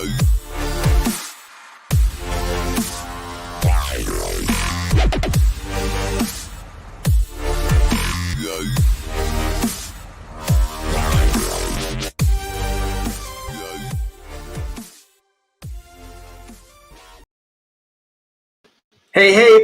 Hey,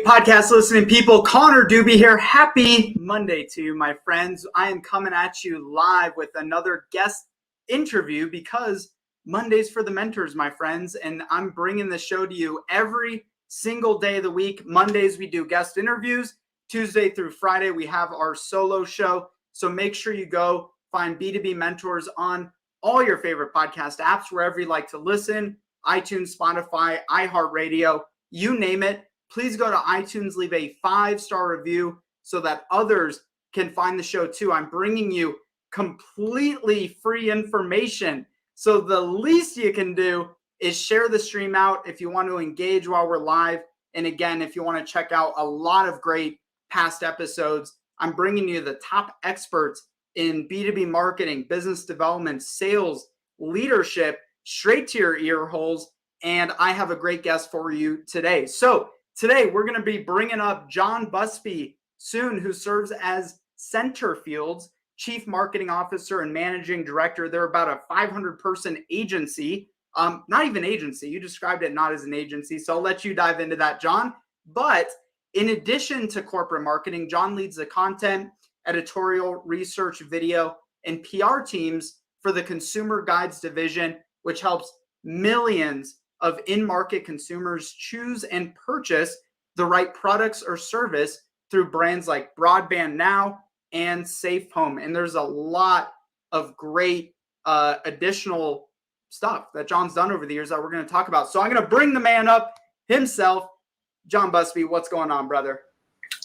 podcast listening people, Connor Doobie here. Happy Monday to you, my friends. I am coming at you live with another guest interview because Monday's for the mentors, my friends, and I'm bringing the show to you every single day of the week. Mondays, we do guest interviews. Tuesday through Friday, we have our solo show. So make sure you go find B2B Mentors on all your favorite podcast apps, wherever you like to listen, iTunes, Spotify, iHeartRadio, you name it. Please go to iTunes, leave a 5-star review so that others can find the show too. I'm bringing you completely free information. So the least you can do is share the stream out if you want to engage while we're live. And again, if you want to check out a lot of great past episodes, I'm bringing you the top experts in B2B marketing, business development, sales, leadership, straight to your ear holes. And I have a great guest for you today. So today, we're going to be bringing up John Busby soon, who serves as Centerfield's Chief Marketing Officer and Managing Director. They're about a 500-person agency. Not even agency. You described it not as an agency, so I'll let you dive into that, John. But in addition to corporate marketing, John leads the content, editorial, research, video, and PR teams for the Consumer Guides division, which helps millions of in-market consumers choose and purchase the right products or service through brands like Broadband Now and Safe Home. And there's a lot of great additional stuff that John's done over the years that we're going to talk about. So I'm going to bring the man up himself. John Busby, what's going on, brother?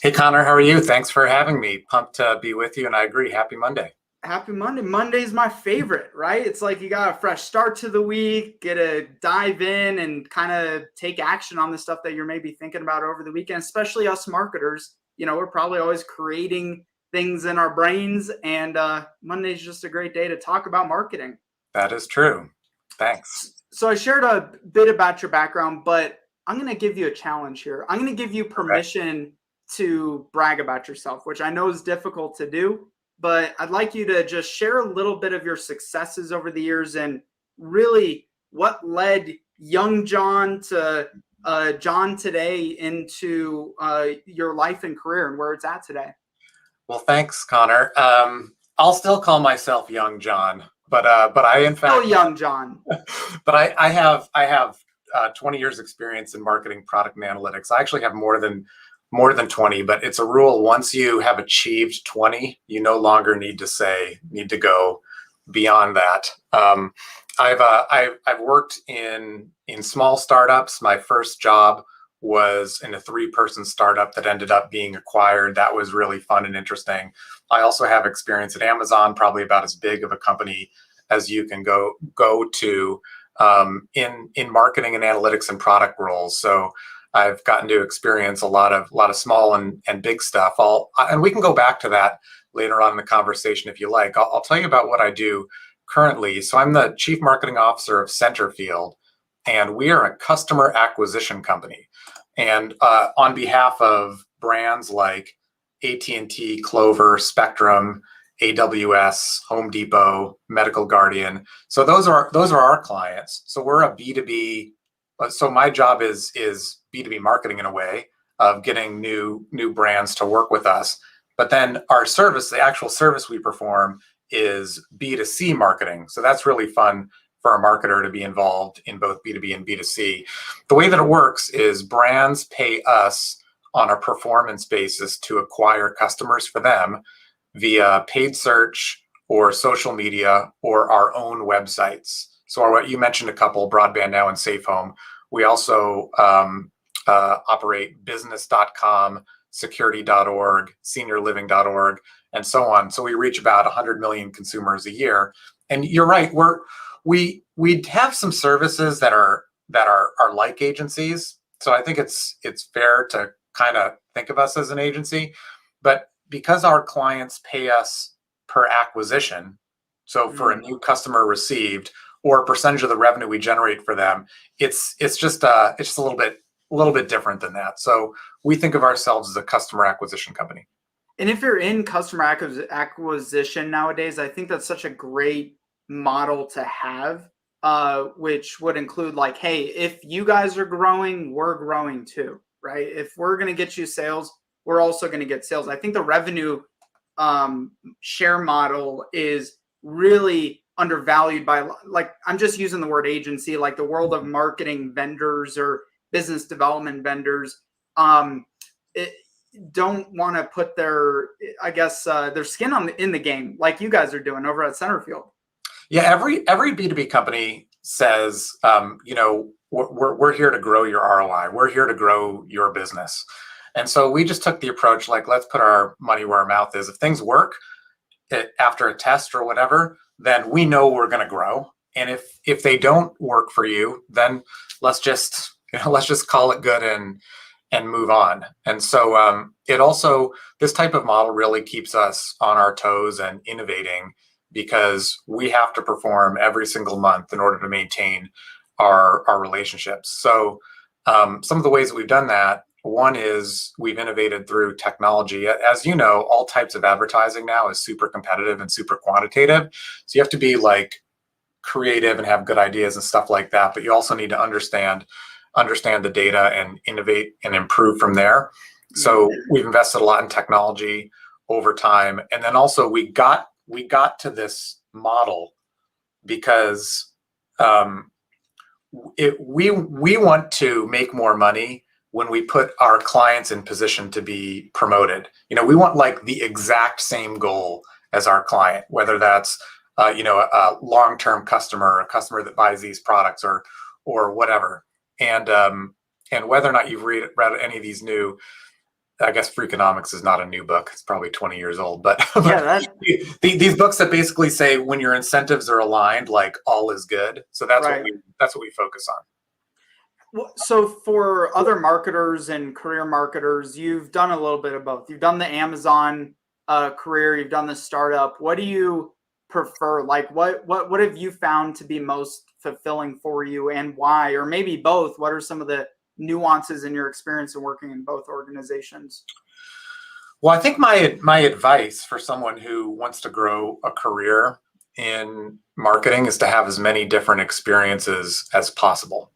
Hey, Connor, how are you? Thanks for having me. Pumped to be with you, and I agree. Happy Monday. Happy Monday. Monday's my favorite, right? It's like you got a fresh start to the week, get to dive in and kind of take action on the stuff that you're maybe thinking about over the weekend, especially us marketers. You know, we're probably always creating things in our brains, and Monday's just a great day to talk about marketing. That is true. Thanks. So I shared a bit about your background, but I'm going to give you a challenge here. I'm going to give you permission to brag about yourself, which I know is difficult to do. But I'd like you to just share a little bit of your successes over the years and really what led young John to John today into your life and career and where it's at today. Well, thanks, Connor. I'll still call myself young John, but I in fact still young John. But I have 20 years experience in marketing, product, and analytics. I actually have more than 20, but it's a rule. Once you have achieved 20, you no longer need to go beyond that. I've worked in small startups. My first job was in a 3-person startup that ended up being acquired. That was really fun and interesting. I also have experience at Amazon, probably about as big of a company as you can go to in marketing and analytics and product roles. So I've gotten to experience a lot of small and big stuff. And we can go back to that later on in the conversation if you like. I'll tell you about what I do currently. So I'm the Chief Marketing Officer of Centerfield, and we are a customer acquisition company. And on behalf of brands like AT&T, Clover, Spectrum, AWS, Home Depot, Medical Guardian. So those are our clients. So we're a B2B. So my job is B2B marketing in a way of getting new brands to work with us. But then our service, the actual service we perform, is B2C marketing. So that's really fun for a marketer to be involved in both B2B and B2C. The way that it works is brands pay us on a performance basis to acquire customers for them via paid search or social media or our own websites. So you mentioned a couple, Broadband Now and Safe Home. We also operate business.com, security.org, seniorliving.org, and so on. So we reach about 100 million consumers a year. And you're right, we have some services that are like agencies. So I think it's fair to kind of think of us as an agency, but because our clients pay us per acquisition, so for a new customer received, or a percentage of the revenue we generate for them. It's just a little bit different than that. So we think of ourselves as a customer acquisition company. And if you're in customer acquisition nowadays, I think that's such a great model to have, which would include like, hey, if you guys are growing, we're growing too, right? If we're going to get you sales, we're also going to get sales. I think the revenue share model is really undervalued by, like, I'm just using the word agency, like the world of marketing vendors or business development vendors. It, don't want to put their, I guess, their skin in the game like you guys are doing over at Centerfield. Yeah, every B2B company says, we're here to grow your ROI. We're here to grow your business. And so we just took the approach, like, let's put our money where our mouth is. If things work after a test or whatever, then we know we're going to grow. And if they don't work for you, then let's just call it good and move on. And so this type of model really keeps us on our toes and innovating, because we have to perform every single month in order to maintain our relationships. So some of the ways that we've done that, one is we've innovated through technology. As you know, all types of advertising now is super competitive and super quantitative. So you have to be like creative and have good ideas and stuff like that, but you also need to understand the data and innovate and improve from there. So we've invested a lot in technology over time. And then also we got to this model because we want to make more money when we put our clients in position to be promoted. We want like the exact same goal as our client, whether that's a long-term customer, a customer that buys these products or whatever. And whether or not you've read any of these new, I guess Freakonomics is not a new book. It's probably 20 years old, but, these books that basically say when your incentives are aligned, like all is good. So that's right. That's what we focus on. Well, so for other marketers and career marketers, you've done a little bit of both. You've done the Amazon career, you've done the startup. What do you prefer? Like what have you found to be most fulfilling for you, and why? Or maybe both. What are some of the nuances in your experience in working in both organizations? Well, I think my advice for someone who wants to grow a career in marketing is to have as many different experiences as possible.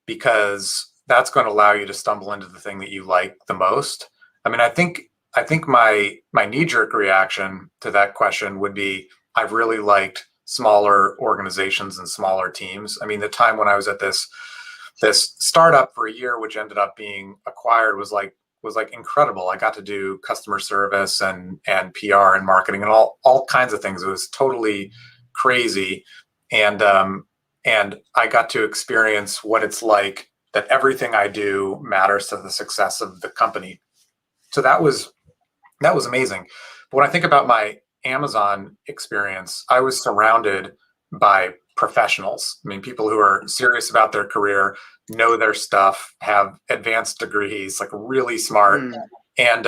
Because that's going to allow you to stumble into the thing that you like the most. I mean, I think my knee-jerk reaction to that question would be, I've really liked smaller organizations and smaller teams. I mean, the time when I was at this startup for a year, which ended up being acquired, was like incredible. I got to do customer service and PR and marketing and all kinds of things. It was totally crazy. And I got to experience what it's like that everything I do matters to the success of the company. So that was amazing. But when I think about my Amazon experience, I was surrounded by professionals. I mean, people who are serious about their career, know their stuff, have advanced degrees, like really smart. And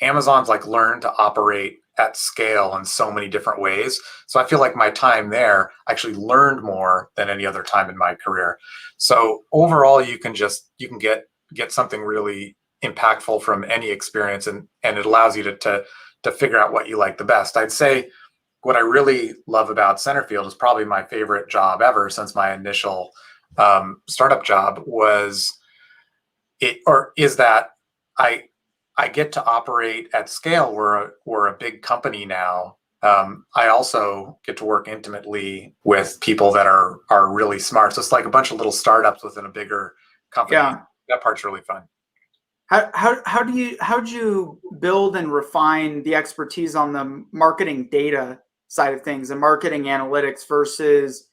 Amazon's like learned to operate at scale in so many different ways. So I feel like my time there actually learned more than any other time in my career. So overall, you can get something really impactful from any experience, and it allows you to figure out what you like the best. I'd say what I really love about Centerfield is probably my favorite job ever since my initial startup job is that I get to operate at scale. We're a big company now. I also get to work intimately with people that are really smart. So it's like a bunch of little startups within a bigger company. Yeah. That part's really fun. How'd you build and refine the expertise on the marketing data side of things and marketing analytics versus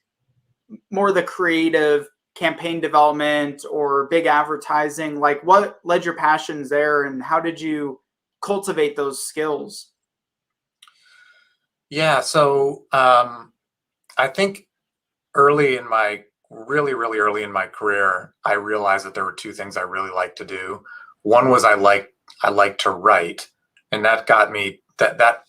more the creative campaign development or big advertising? Like, what led your passions there, and how did you cultivate those skills? Yeah, so I think really early in my career, I realized that there were two things I really liked to do. One was I like to write, and that got me that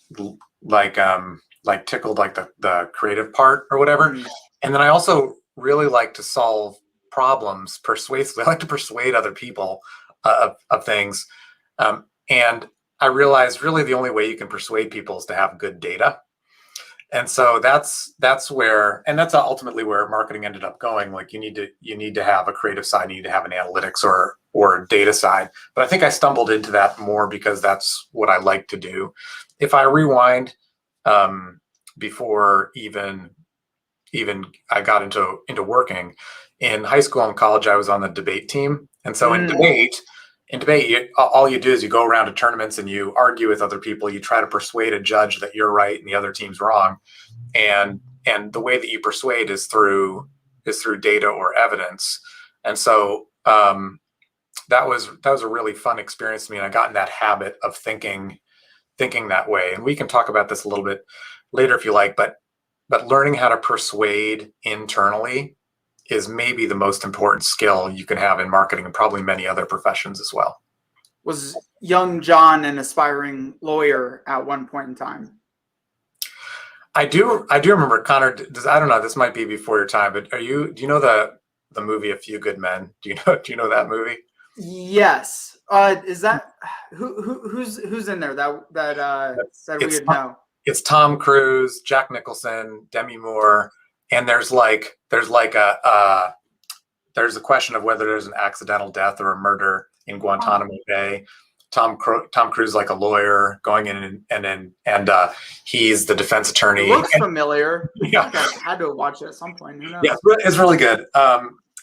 like tickled like the creative part or whatever. Mm. And then I also really like to solve problems persuasively. I like to persuade other people of things. And I realized really the only way you can persuade people is to have good data. And so that's where, and that's ultimately where marketing ended up going. Like you need to have a creative side, you need to have an analytics or data side. But I think I stumbled into that more because that's what I like to do. If I rewind, before even I got into working in high school and college, I was on the debate team. And so in debate, all you do is you go around to tournaments and you argue with other people. You try to persuade a judge that you're right and the other team's wrong. And the way that you persuade is through data or evidence. And so that was a really fun experience to me. And I got in that habit of thinking that way. And we can talk about this a little bit later if you like, but learning how to persuade internally is maybe the most important skill you can have in marketing and probably many other professions as well. Was young John an aspiring lawyer at one point in time? I do remember, Connor, I don't know, this might be before your time, but do you know the movie A Few Good Men? Do you know that movie? Yes. Is that who's in there that we would know? It's Tom Cruise, Jack Nicholson, Demi Moore, and there's a question of whether there's an accidental death or a murder in Guantanamo Bay. Tom Cruise, like a lawyer, going in and he's the defense attorney. It looks familiar. Yeah, I had to watch it at some point. Who knows? Yeah, it's really good.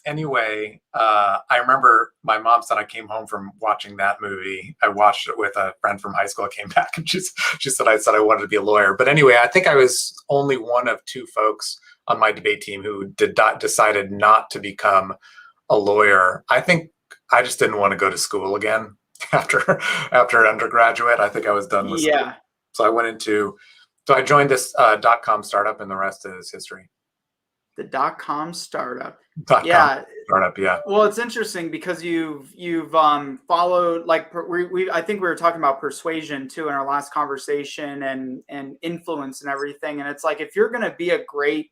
Anyway, I remember my mom said I came home from watching that movie. I watched it with a friend from high school. I came back and she said I wanted to be a lawyer. But anyway, I think I was only one of two folks on my debate team who decided not to become a lawyer. I think I just didn't want to go to school again after undergraduate. I think I was done with school. So I joined this .com startup, and the rest is history. The .com startup. Startup, yeah. Well, it's interesting because you've followed, like, I think we were talking about persuasion too in our last conversation, and influence and everything. And it's like, if you're going to be a great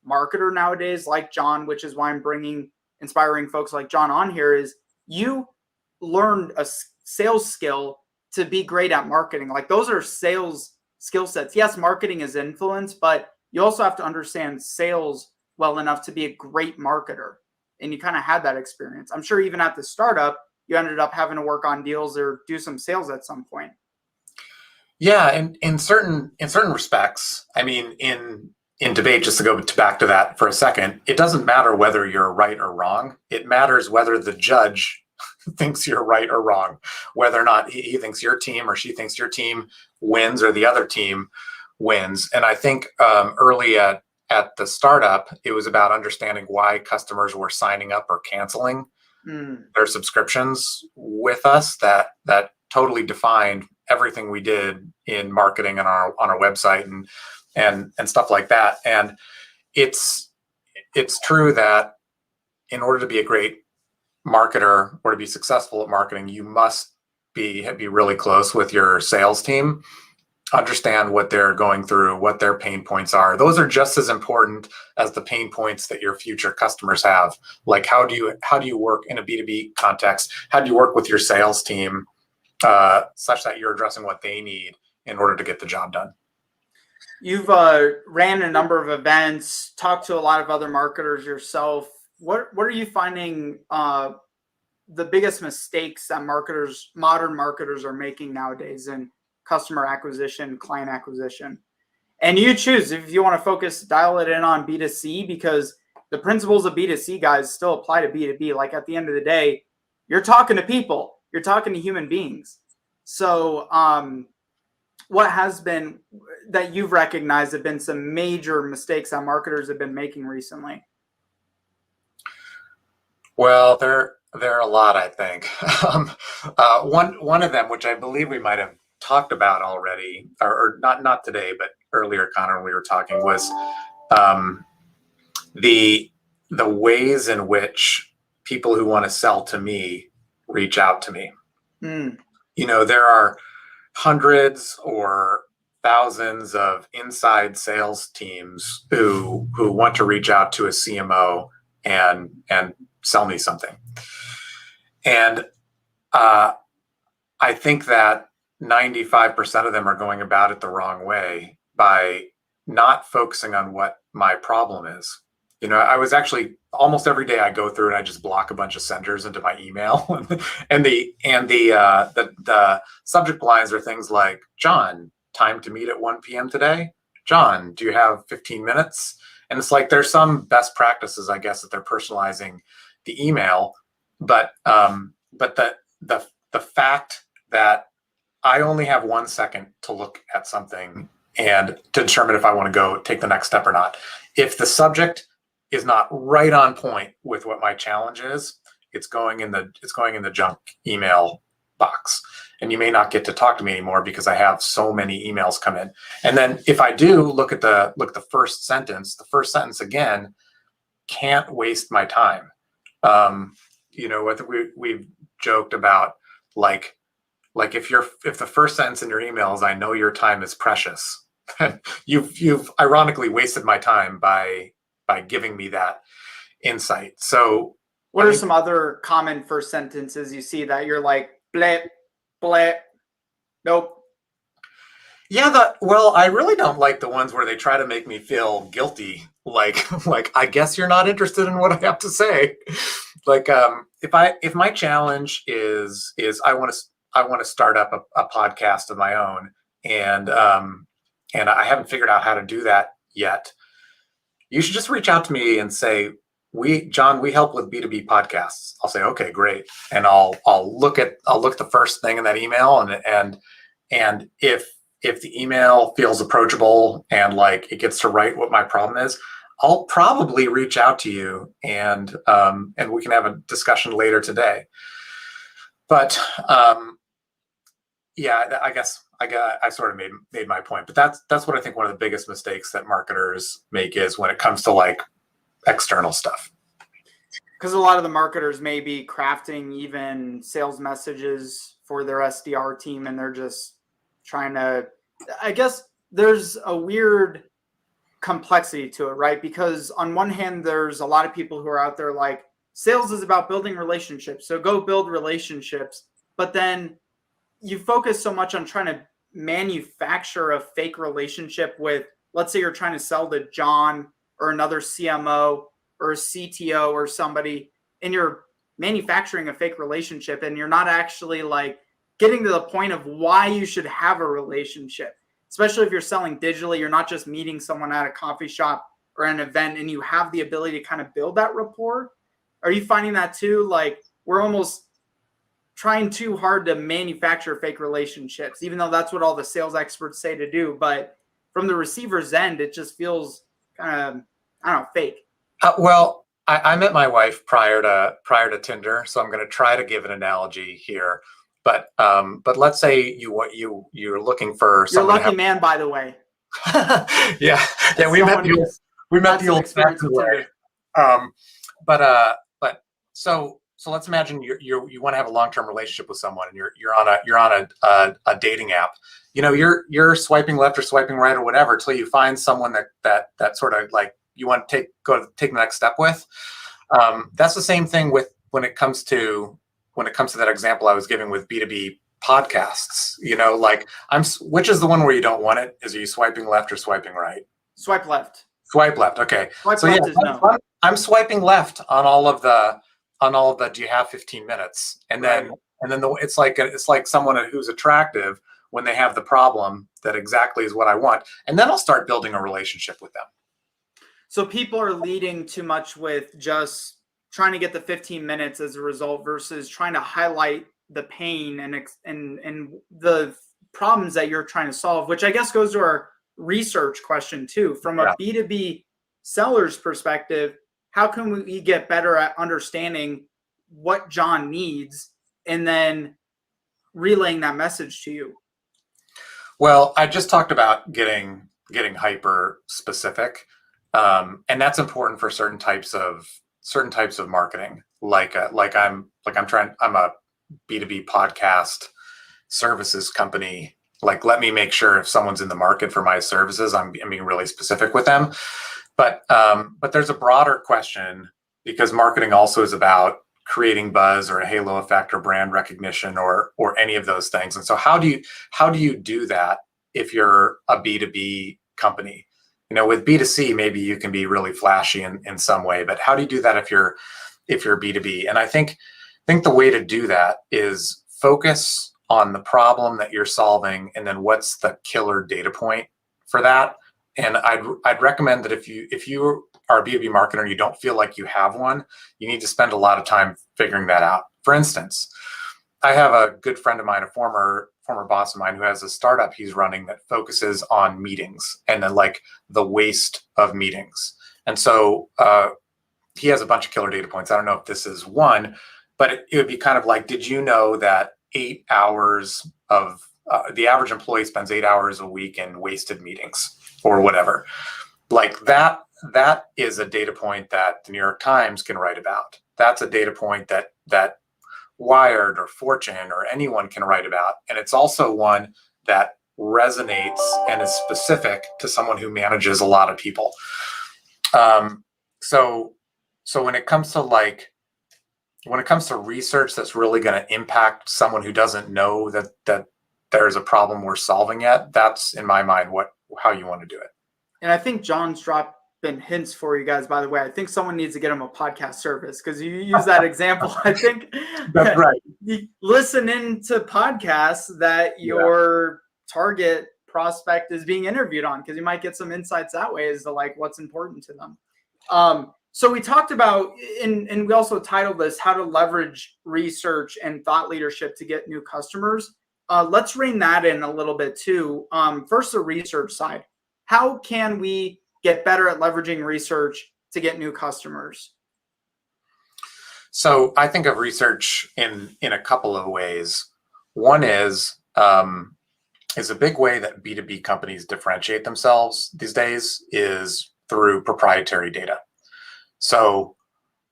marketer nowadays, like John, which is why I'm bringing inspiring folks like John on here, is you learned a sales skill to be great at marketing. Like, those are sales skill sets. Yes, marketing is influence, but you also have to understand sales well enough to be a great marketer. And you kind of had that experience. I'm sure even at the startup, you ended up having to work on deals or do some sales at some point. Yeah, and in certain respects, I mean, in debate, just to go back to that for a second, it doesn't matter whether you're right or wrong. It matters whether the judge thinks you're right or wrong, whether or not he thinks your team or she thinks your team wins or the other team wins. And I think early at the startup, it was about understanding why customers were signing up or canceling their subscriptions with us. That totally defined everything we did in marketing and on our website and stuff like that. And it's true that in order to be a great marketer or to be successful at marketing, you must be really close with your sales team, understand what they're going through, what their pain points are. Those are just as important as the pain points that your future customers have. Like, how do you work in a B2B context? How do you work with your sales team such that you're addressing what they need in order to get the job done? You've ran a number of events, talked to a lot of other marketers yourself. What are you finding the biggest mistakes that modern marketers are making nowadays in customer acquisition, client acquisition? And you choose if you want to dial it in on B2C, because the principles of B2C, guys, still apply to B2B. Like, at the end of the day, you're talking to people, you're talking to human beings. So what has been that you've recognized have been some major mistakes that marketers have been making recently? Well, there are a lot, I think. One of them, which I believe we might have talked about already, or not today, but earlier, Connor, when we were talking, was the ways in which people who want to sell to me reach out to me. You know, there are hundreds or thousands of inside sales teams who want to reach out to a CMO and sell me something. And I think that 95% of them are going about it the wrong way by not focusing on what my problem is. I was actually almost every day I go through and I just block a bunch of senders into my email, and the subject lines are things like, John, time to meet at 1 p.m. today. John, do you have 15 minutes? And it's like there's some best practices, I guess, that they're personalizing the email, but the fact that I only have 1 second to look at something and to determine if I want to go take the next step or not. If the subject is not right on point with what my challenge is, it's going in the junk email box. And you may not get to talk to me anymore because I have so many emails come in. And then if I do look at the first sentence, again can't waste my time. We've joked about like if the first sentence in your email is, I know your time is precious, you've ironically wasted my time by giving me that insight. So what are some other common first sentences you see that you're like, blip, blip, nope? Yeah, I really don't like the ones where they try to make me feel guilty. Like I guess you're not interested in what I have to say. Like if my challenge is I want to start up a podcast of my own, and I haven't figured out how to do that yet, you should just reach out to me and say, John, we help with B2B podcasts. I'll say, okay, great. And I'll look at the first thing in that email, and if the email feels approachable and like it gets to write what my problem is, I'll probably reach out to you and we can have a discussion later today. But yeah, I guess I sort of made my point. But that's what I think one of the biggest mistakes that marketers make is when it comes to like external stuff. Because a lot of the marketers may be crafting even sales messages for their SDR team, and they're just trying to, I guess there's a weird complexity to it, right? Because on one hand, there's a lot of people who are out there like, sales is about building relationships, so go build relationships. But then you focus so much on trying to manufacture a fake relationship with, let's say you're trying to sell to John or another CMO or a CTO or somebody, and you're manufacturing a fake relationship, and you're not actually like getting to the point of why you should have a relationship. Especially if you're selling digitally, you're not just meeting someone at a coffee shop or an event, and you have the ability to kind of build that rapport. Are you finding that too? Like we're almost trying too hard to manufacture fake relationships, even though that's what all the sales experts say to do. But from the receiver's end, it just feels kind of, I don't know, fake. Well, I met my wife prior to Tinder, so I'm going to try to give an analogy here. But let's say you're looking for someone. You're a lucky man, by the way. yeah, we met the old fashioned way. But so let's imagine you want to have a long-term relationship with someone, and you're on a dating app. You're swiping left or swiping right or whatever until you find someone that sort of like you want to take the next step with. That's the same thing with when it comes to that example I was giving with B2B podcasts. Which is the one where you don't want it? Is are you swiping left or swiping right? Swipe left. Swipe left. Okay. Swipe left is no. I'm swiping left on all of the do you have 15 minutes? And then it's like someone who's attractive when they have the problem that exactly is what I want. And then I'll start building a relationship with them. So people are leading too much with just trying to get the 15 minutes as a result versus trying to highlight the pain and the problems that you're trying to solve, which I guess goes to our research question too. From a B2B seller's perspective, how can we get better at understanding what John needs and then relaying that message to you? Well, I just talked about getting hyper specific. And that's important for certain types of marketing. I'm a B2B podcast services company, Like, let me make sure if someone's in the market for my services, I'm being really specific with them. But there's a broader question, because marketing also is about creating buzz or a halo effect or brand recognition or any of those things. And so how do you do that if you're a B2B company? With B2C, maybe you can be really flashy in some way, but how do you do that if you're B2B? And I think the way to do that is focus on the problem that you're solving, and then what's the killer data point for that. And I'd recommend that if you are a B2B marketer and you don't feel like you have one, you need to spend a lot of time figuring that out. For instance, I have a good friend of mine, a former boss of mine, who has a startup he's running that focuses on meetings and then like the waste of meetings. And so he has a bunch of killer data points. I don't know if this is one, but it would be kind of like, did you know that 8 hours of the average employee spends 8 hours a week in wasted meetings or whatever? Like that is a data point that the New York Times can write about. That's a data point that Wired or Fortune or anyone can write about. And it's also one that resonates and is specific to someone who manages a lot of people. So when it comes to research that's really going to impact someone who doesn't know that there's a problem we're solving yet, that's in my mind how you want to do it. And I think John's dropping hints for you guys, by the way. I think someone needs to get him a podcast service, because you use that example. I think that's right. You listen into podcasts that your target prospect is being interviewed on, because you might get some insights that way as to like what's important to them. So we talked about, and we also titled this, how to leverage research and thought leadership to get new customers. Let's rein that in a little bit too. First, the research side. How can we get better at leveraging research to get new customers? So I think of research in a couple of ways. One is a big way that B2B companies differentiate themselves these days is through proprietary data. So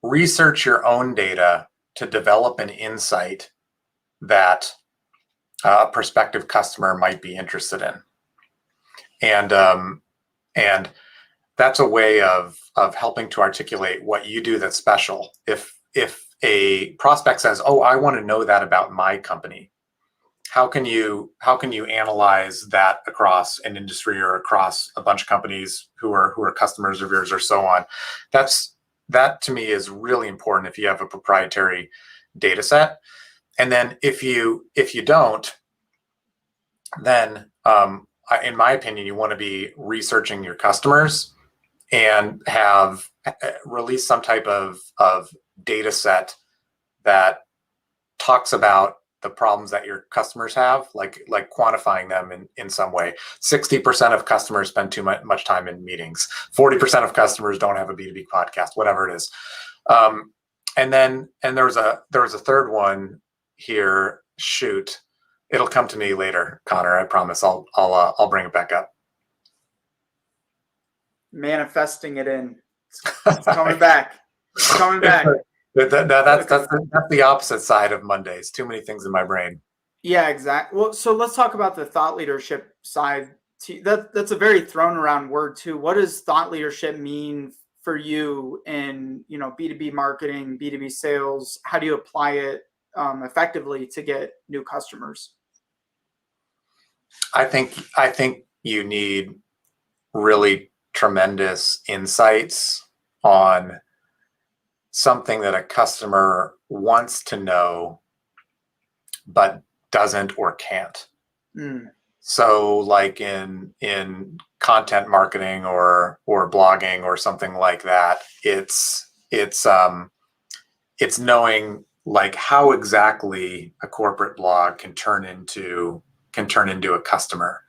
research your own data to develop an insight that a prospective customer might be interested in. And that's a way of helping to articulate what you do that's special. If a prospect says, "Oh, I want to know that about my company," how can you analyze that across an industry or across a bunch of companies who are customers of yours or so on? That to me is really important if you have a proprietary data set. And then if you don't, then in my opinion, you want to be researching your customers and have release some type of data set that talks about the problems that your customers have, like quantifying them in some way. 60% of customers spend too much time in meetings. 40% of customers don't have a B2B podcast, whatever it is. And there was a third one here. Shoot, it'll come to me later, Connor. I promise. I'll bring it back up. Manifesting it in. It's coming back. It's coming back. That's the opposite side of Mondays. Too many things in my brain. Yeah, exactly. Well, so let's talk about the thought leadership side. That's a very thrown around word too. What does thought leadership mean for you in B2B marketing, B2B sales? How do you apply it effectively to get new customers? I think you need really tremendous insights on something that a customer wants to know but doesn't or can't. So like in content marketing or blogging or something like that, it's knowing like how exactly a corporate blog can turn into a customer,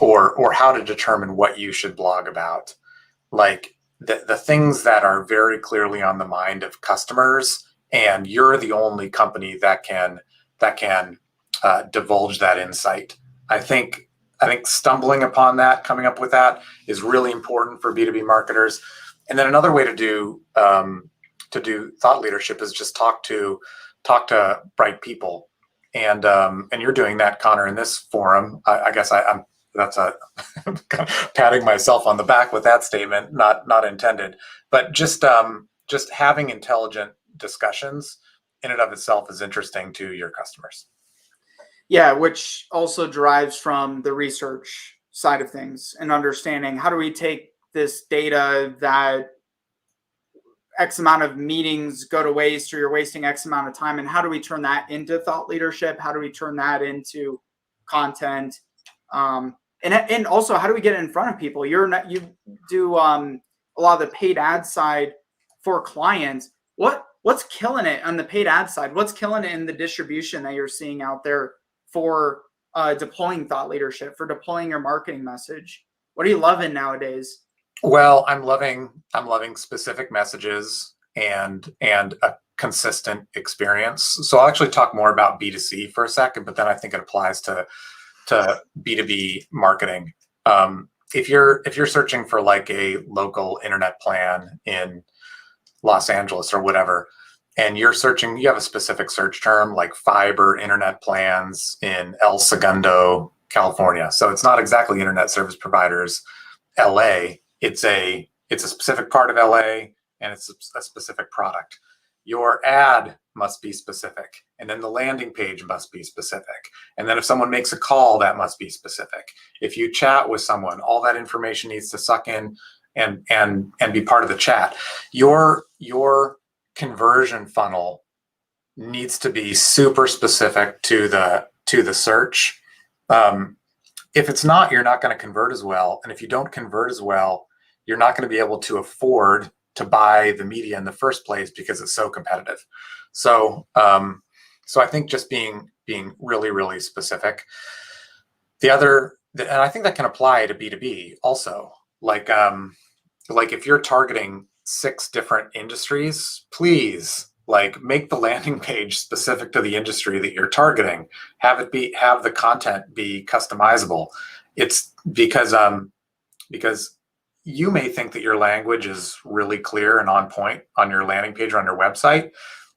or how to determine what you should blog about. Like the things that are very clearly on the mind of customers, and you're the only company that can divulge that insight. I think stumbling upon that, coming up with that, is really important for B2B marketers. And then another way to do thought leadership is just talk to bright people. And you're doing that, Connor, in this forum. I guess I'm that's a patting myself on the back with that statement, not intended, but just having intelligent discussions in and of itself is interesting to your customers. Yeah, which also derives from the research side of things and understanding how do we take this data that X amount of meetings go to waste or you're wasting X amount of time, and how do we turn that into thought leadership? How do we turn that into content? And also, how do we get it in front of people? You do a lot of the paid ad side for clients. What's killing it on the paid ad side? What's killing it in the distribution that you're seeing out there for deploying thought leadership, for deploying your marketing message? What are you loving nowadays? Well, I'm loving specific messages and a consistent experience. So I'll actually talk more about B2C for a second, but then I think it applies to B2B marketing. If you're searching for like a local internet plan in Los Angeles or whatever, and you have a specific search term like fiber internet plans in El Segundo, California. So it's not exactly internet service providers, LA. It's a specific part of LA, and it's a specific product. Your ad must be specific, and then the landing page must be specific. And then if someone makes a call, that must be specific. If you chat with someone, all that information needs to suck in and be part of the chat. Your conversion funnel needs to be super specific to the search. If it's not, you're not going to convert as well. And if you don't convert as well, you're not going to be able to afford to buy the media in the first place because it's so competitive. So I think just being really, really specific. And I think that can apply to B2B also. Like if you're targeting 6 different industries, please make the landing page specific to the industry that you're targeting. Have the content be customizable. It's because you may think that your language is really clear and on point on your landing page or on your website,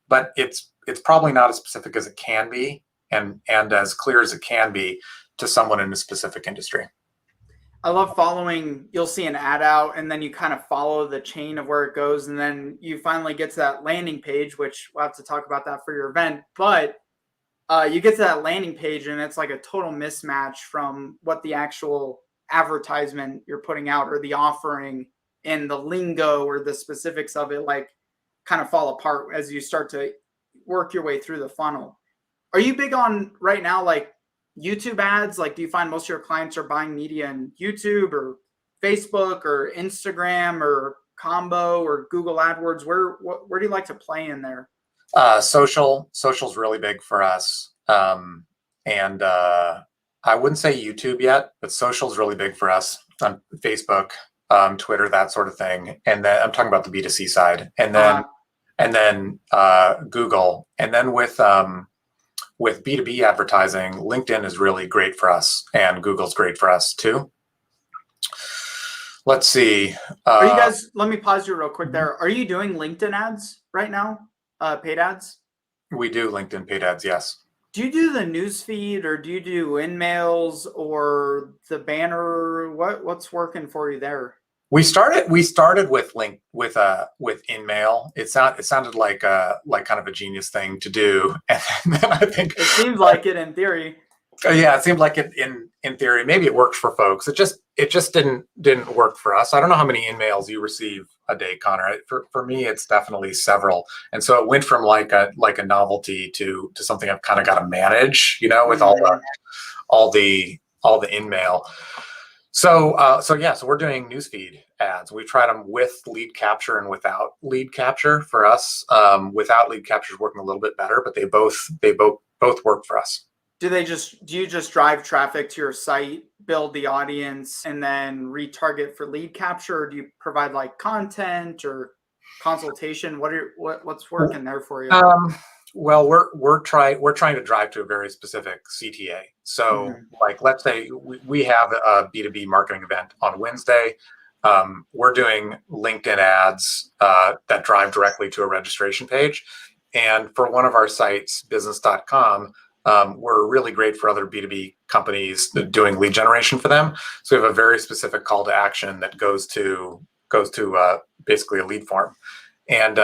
but it's probably not as specific as it can be and as clear as it can be to someone in a specific industry. I love following, you'll see an ad out and then you kind of follow the chain of where it goes. And then you finally get to that landing page, which we'll have to talk about that for your event. But you get to that landing page and it's like a total mismatch from what the actual advertisement you're putting out or the offering, and the lingo or the specifics of it kind of fall apart as you start to work your way through the funnel. Are you big on right now, YouTube ads? Do you find most of your clients are buying media in YouTube or Facebook or Instagram or combo or Google AdWords? Where do you like to play in there? Social's really big for us. And I wouldn't say YouTube yet, but social's really big for us on Facebook, Twitter, that sort of thing. And then I'm talking about the B2C side, and then Google, and then with B2B advertising, LinkedIn is really great for us, and Google's great for us too. Let's see. Are you guys? Let me pause you real quick there. Are you doing LinkedIn ads right now? Paid ads? We do LinkedIn paid ads, yes. Do you do the news feed, or do you do in-mails or the banner? What's working for you there? We started with in-mail. It sounded like kind of a genius thing to do, and then I think it seemed like it in theory. Yeah, it seemed like it in theory. Maybe it worked for folks. It just didn't work for us. I don't know how many in-mails you receive a day, Connor. For me, it's definitely several. And so it went from like a novelty to something I've kind of got to manage, with all the in-mail. So we're doing newsfeed ads. We tried them with lead capture and without lead capture. For us, without lead capture is working a little bit better, but they both work for us. Do you just drive traffic to your site, build the audience, and then retarget for lead capture? Or do you provide content or consultation? What's working there for you? Well, we're trying to drive to a very specific CTA. So let's say we have a B2B marketing event on Wednesday. We're doing LinkedIn ads that drive directly to a registration page. And for one of our sites, business.com, we're really great for other B2B companies doing lead generation for them. So we have a very specific call to action that goes to basically a lead form, and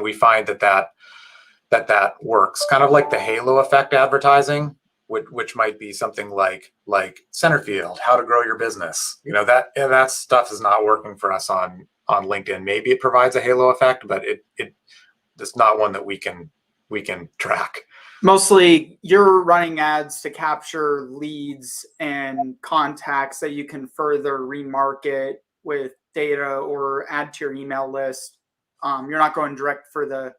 we find that works, kind of like the halo effect advertising, which might be something like Centerfield, how to grow your business. That stuff is not working for us on LinkedIn. Maybe it provides a halo effect, but it's not one that we can track. Mostly you're running ads to capture leads and contacts that you can further remarket with data or add to your email list. You're not going direct for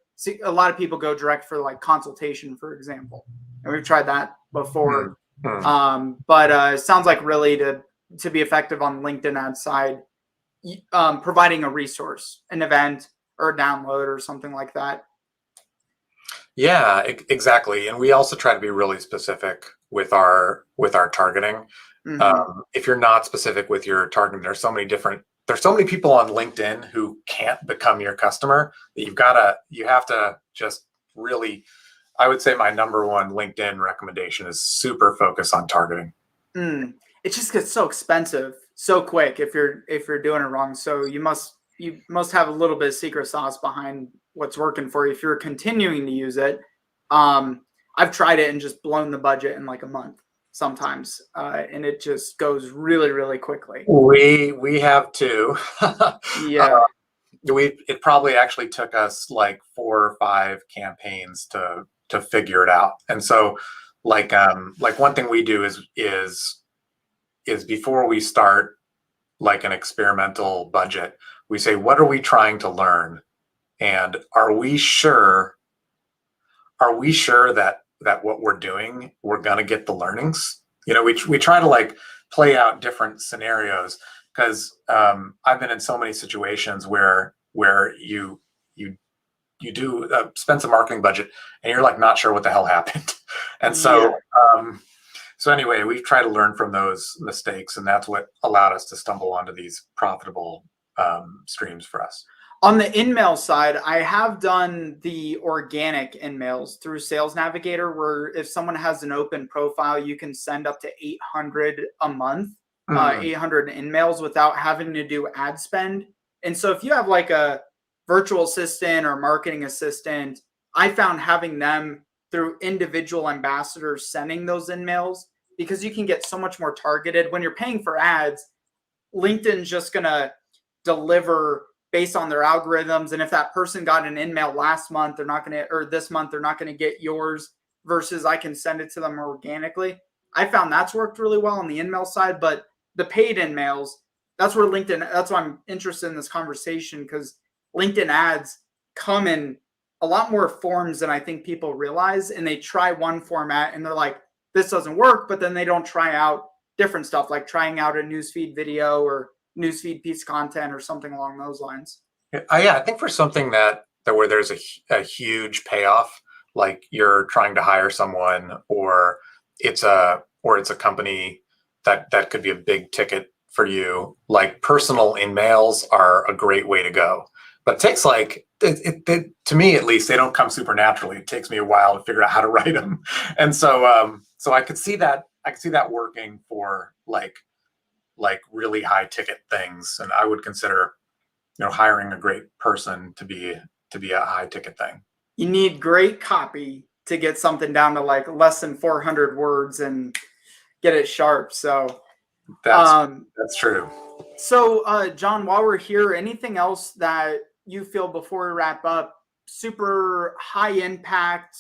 a lot of people go direct for like consultation, for example. And we've tried that before. But it sounds like really to be effective on the LinkedIn ad side, providing a resource, an event or a download or something like that. Yeah, exactly. And we also try to be really specific with our targeting. If you're not specific with your targeting, there's so many people on LinkedIn who can't become your customer that you have to just really, I would say my number one LinkedIn recommendation is super focus on targeting. It just gets so expensive so quick if you're doing it wrong. So you must have a little bit of secret sauce behind what's working for you if you're continuing to use it. I've tried it and just blown the budget in like a month sometimes, and it just goes really, really quickly. We have too. Yeah. It probably actually took us like 4 or 5 campaigns to figure it out. And so like one thing we do is before we start like an experimental budget, we say, what are we trying to learn? And are we sure that what we're doing, we're going to get the learnings? We try to like play out different scenarios, because I've been in so many situations where you do spend some marketing budget and you're like not sure what the hell happened. And so so anyway, we've tried to learn from those mistakes, and that's what allowed us to stumble onto these profitable streams for us. On the in-mail side, I have done the organic in-mails through Sales Navigator, where if someone has an open profile, you can send up to 800 a month, 800 in-mails without having to do ad spend. And so if you have like a virtual assistant or marketing assistant, I found having them through individual ambassadors sending those in-mails, because you can get so much more targeted. When you're paying for ads, LinkedIn's just going to deliver based on their algorithms. And if that person got an in-mail last month, they're not going to, or this month, they're not going to get yours, versus I can send it to them organically. I found that's worked really well on the in-mail side, but the paid in-mails, that's why I'm interested in this conversation, because LinkedIn ads come in a lot more forms than I think people realize. And they try one format and they're like, this doesn't work, but then they don't try out different stuff, like trying out a newsfeed video or newsfeed piece of content or something along those lines. I think for something that where there's a huge payoff, like you're trying to hire someone, or it's a company that could be a big ticket for you, like personal in-mails are a great way to go. But it takes like, to me at least, they don't come super naturally. It takes me a while to figure out how to write them. And so so I could see that working for like really high ticket things. And I would consider, hiring a great person to be a high ticket thing. You need great copy to get something down to like less than 400 words and get it sharp. So that's true. So John, while we're here, anything else that you feel before we wrap up, super high impact,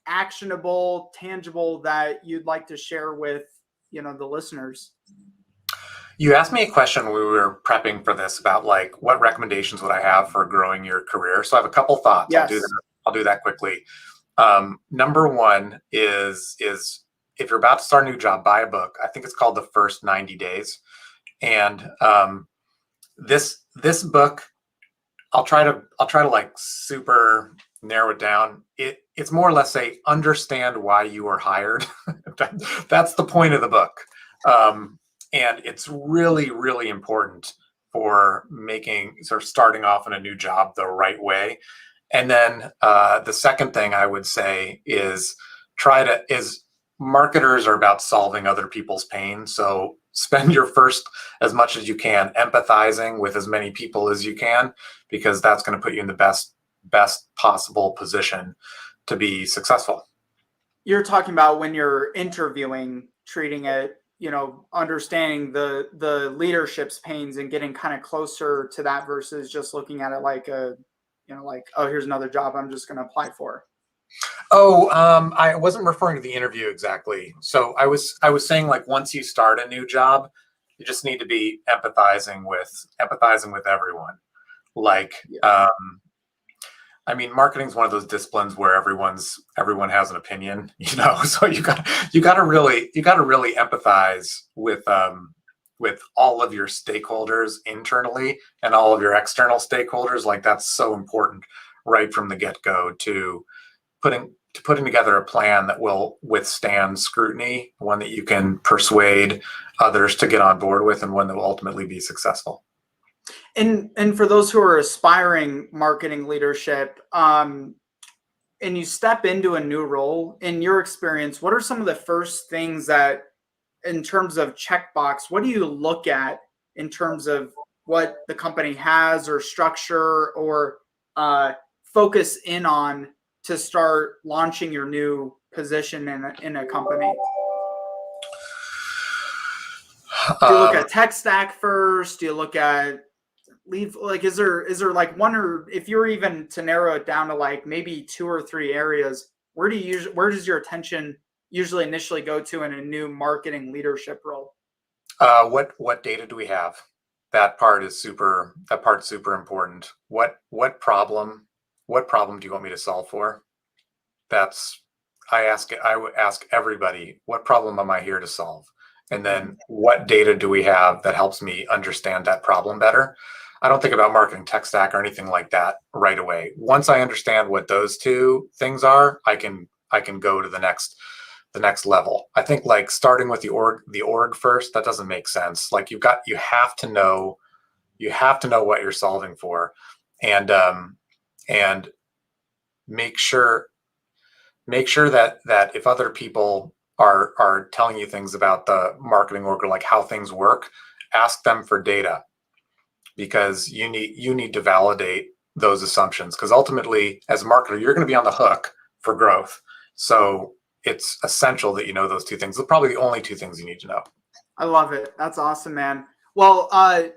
actionable, tangible, that you'd like to share with, the listeners? You asked me a question when we were prepping for this about like what recommendations would I have for growing your career. So I have a couple thoughts. Yes. I'll do that quickly. Number one is if you're about to start a new job, buy a book. I think it's called The First 90 Days. And this book, I'll try to like super narrow it down. It's more or less say, understand why you were hired. That's the point of the book. And it's really, really important for starting off in a new job the right way. And then the second thing I would say is marketers are about solving other people's pain. So spend your first as much as you can empathizing with as many people as you can, because that's going to put you in the best possible position to be successful. You're talking about when you're interviewing, treating it, understanding the leadership's pains and getting kind of closer to that versus just looking at it like oh, here's another job I'm just going to apply for. Oh, I wasn't referring to the interview exactly. So I was saying, like, once you start a new job, you just need to be empathizing with everyone. Like, Yeah. I mean, marketing is one of those disciplines where everyone has an opinion, So you got to really empathize with all of your stakeholders internally and all of your external stakeholders. Like, that's so important right from the get-go to putting together a plan that will withstand scrutiny, one that you can persuade others to get on board with, and one that will ultimately be successful. And for those who are aspiring marketing leadership, and you step into a new role, in your experience, what are some of the first things that, in terms of checkbox, what do you look at in terms of what the company has or structure or focus in on to start launching your new position in a company? Do you look at tech stack first? Do you look at is there like one, or if you're even to narrow it down to like maybe 2 or 3 areas, where does your attention usually initially go to in a new marketing leadership role? What data do we have? That part's super important. What problem do you want me to solve for? I would ask everybody, what problem am I here to solve? And then what data do we have that helps me understand that problem better? I don't think about marketing tech stack or anything like that right away. Once I understand what those two things are, I can go to the next level. I think, like, starting with the org first, that doesn't make sense. Like, you have to know what you're solving for, and make sure that if other people are telling you things about the marketing org, or like how things work, ask them for data, because you need to validate those assumptions, because ultimately, as a marketer, you're going to be on the hook for growth. So it's essential that you know those two things. They're probably the only two things you need to know. I love it. That's awesome, man. Well,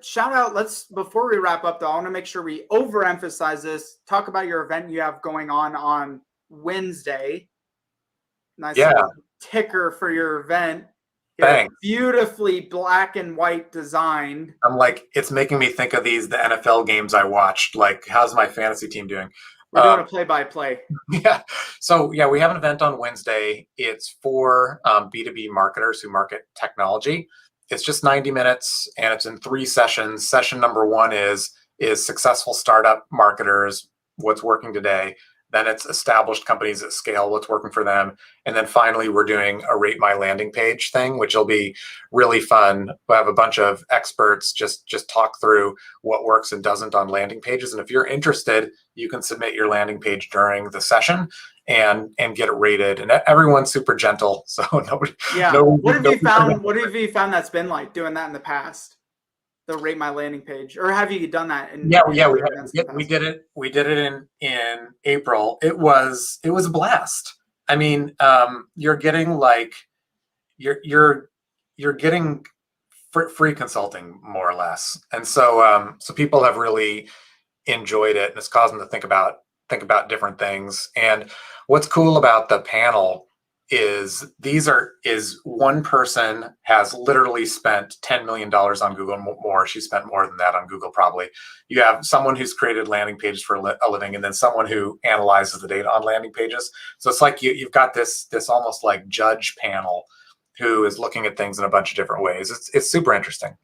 shout out. Before we wrap up though, I want to make sure we overemphasize this. Talk about your event you have going on Wednesday. Nice little ticker for your event. Thanks. Beautifully black and white designed. I'm like, it's making me think of the NFL games I watched. Like, how's my fantasy team doing? We're doing a play-by-play. Yeah. So yeah, we have an event on Wednesday. It's for B2B marketers who market technology. It's just 90 minutes, and it's in 3 sessions. Session number 1 is successful startup marketers, what's working today. Then it's established companies at scale, what's working for them. And then finally, we're doing a rate my landing page thing, which will be really fun. We'll have a bunch of experts just talk through what works and doesn't on landing pages. And if you're interested, you can submit your landing page during the session and get it rated. And everyone's super gentle, so nobody. Yeah. What have you found that's been like doing that in the past? The rate my landing page, or have you done that? We did it in April. It was a blast. I mean, you're getting free consulting, more or less, and so people have really enjoyed it, and it's caused them to think about different things. And what's cool about the panel is one person has literally spent $10 million on Google more. She spent more than that on Google, probably. You have someone who's created landing pages for a living, and then someone who analyzes the data on landing pages. So it's like you've got this almost like judge panel who is looking at things in a bunch of different ways. It's super interesting.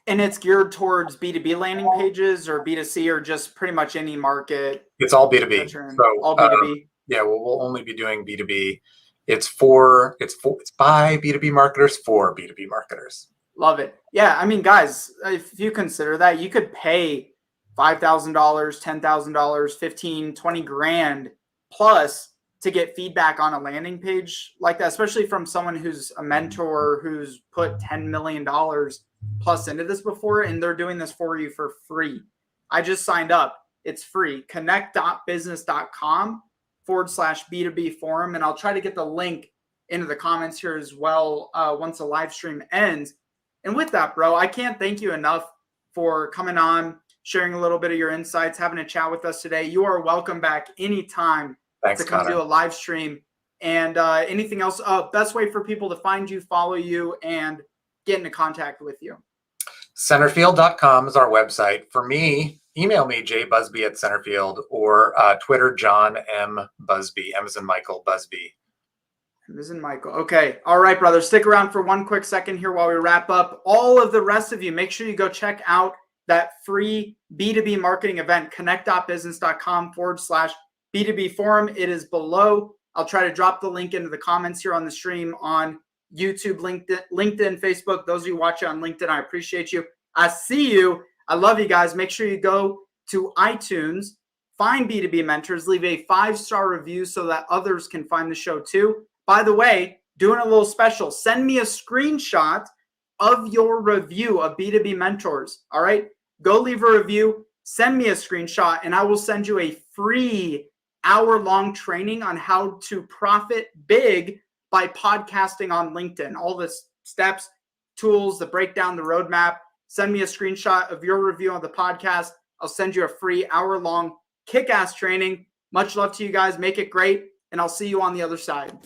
And it's geared towards B2B landing pages or B2C, or just pretty much any market? It's all B2B. So all B2B. Yeah, we'll only be doing B2B. It's by B2B marketers for B2B marketers. Love it. Yeah, I mean, guys, if you consider that, you could pay $5,000, $10,000, 15, 20 grand plus to get feedback on a landing page like that, especially from someone who's a mentor who's put $10 million plus into this before, and they're doing this for you for free. I just signed up. It's free. Connect.business.com/B2B forum. And I'll try to get the link into the comments here as well once the live stream ends. And with that, bro, I can't thank you enough for coming on, sharing a little bit of your insights, having a chat with us today. You are welcome back anytime. Thanks, to come Connor. do a live stream. And anything else, best way for people to find you, follow you, and get into contact with you. Centerfield.com is our website. For me, email me, jbusby@Centerfield, or Twitter, John M. Busby, M as in Michael, Busby. M as in Michael. Okay. All right, brother. Stick around for one quick second here while we wrap up. All of the rest of you, make sure you go check out that free B2B marketing event, connect.business.com/B2B forum. It is below. I'll try to drop the link into the comments here on the stream on YouTube, LinkedIn, Facebook. Those of you watching on LinkedIn, I appreciate you. I see you. I love you guys. Make sure you go to iTunes, find B2B Mentors, leave a 5-star review so that others can find the show too. By the way, doing a little special, send me a screenshot of your review of B2B Mentors. All right, go leave a review, send me a screenshot, and I will send you a free hour-long training on how to profit big by podcasting on LinkedIn. All the steps, tools, the breakdown, the roadmap. Send me a screenshot of your review on the podcast. I'll send you a free hour-long kick-ass training. Much love to you guys. Make it great, and I'll see you on the other side.